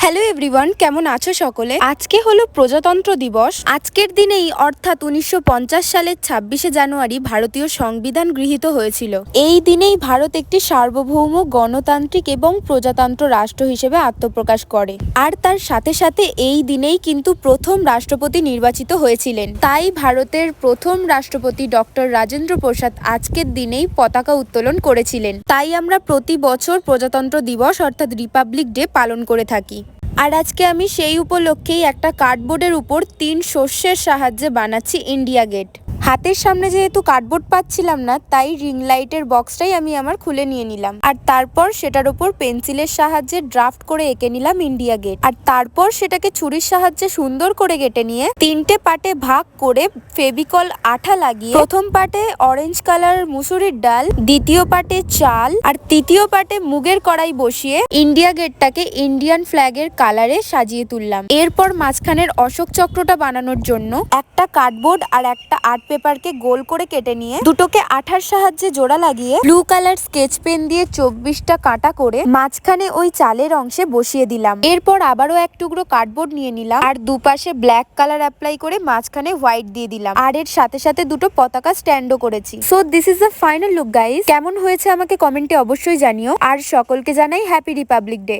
Hello everyone, কেমন আছো সকলে? আজকে হলো প্রজাতন্ত্র দিবস। আজকের দিনেই অর্থাৎ 1950 সালের 26শে জানুয়ারি ভারতীয় সংবিধান গৃহীত হয়েছিল। এই দিনেই ভারত একটি সার্বভৌম গণতান্ত্রিক এবং প্রজাতন্ত্র রাষ্ট্র হিসেবে আত্মপ্রকাশ করে। আর তার সাথে সাথে এই দিনেই কিন্তু প্রথম রাষ্ট্রপতি নির্বাচিত হয়েছিলেন। তাই ভারতের প্রথম রাষ্ট্রপতি ডক্টর রাজেন্দ্র প্রসাদ আজকের দিনেই পতাকা উত্তোলন করেছিলেন। তাই আমরা প্রতি বছর প্রজাতন্ত্র দিবস অর্থাৎ রিপাবলিক ডে পালন করে থাকি। আর আজকে আমি সেই উপলক্ষেই একটা কার্ডবোর্ডের উপর 3 শস্যের সাহায্যে বানাচ্ছি ইন্ডিয়া গেট। হাতের সামনে যেহেতু কার্ডবোর্ড পাচ্ছিলাম না, তাই রিং লাইটের বক্সটাই আমি আমার খুলে নিয়ে নিলাম। আর তারপর সেটার উপর পেন্সিলের সাহায্যে ড্রাফট করে এঁকে নিলাম ইন্ডিয়া গেট। আর তারপর সেটাকে ছুরির সাহায্যে সুন্দর করে কেটে নিয়ে 3টে পার্টে ভাগ করে ফেভিকল আঠা লাগিয়ে প্রথম পার্টে অরেঞ্জ কালার মুসুরির ডাল, দ্বিতীয় পার্টে চাল আর তৃতীয় পার্টে মুগের কড়াই বসিয়ে ইন্ডিয়া গেটটাকে ইন্ডিয়ান ফ্ল্যাগের কালারে সাজিয়ে তুললাম। এরপর মাঝখানের অশোক চক্রটা বানানোর জন্য একটা কার্ডবোর্ড আর একটা আর্ট পেপারকে গোল করে কেটে নিয়ে দুটোকে আঠার সাহায্যে জোড়া লাগিয়ে ব্লু কালার স্কেচ পেন দিয়ে 24টা কাটা করে মাঝখানে ওই চালের অংশে বসিয়ে দিলাম। এরপর আবারও এক টুকরো কার্ডবোর্ড নিয়ে নিলাম আর দুপাশে ব্ল্যাক কালার অ্যাপ্লাই করে মাঝখানে হোয়াইট দিয়ে দিলাম। আর এর সাথে সাথে দুটো পতাকা স্ট্যান্ডও করেছি। So this is the final look guys. কেমন হয়েছে আমাকে কমেন্টে অবশ্যই জানিও। আর সকলকে জানাই হ্যাপি রিপাবলিক ডে।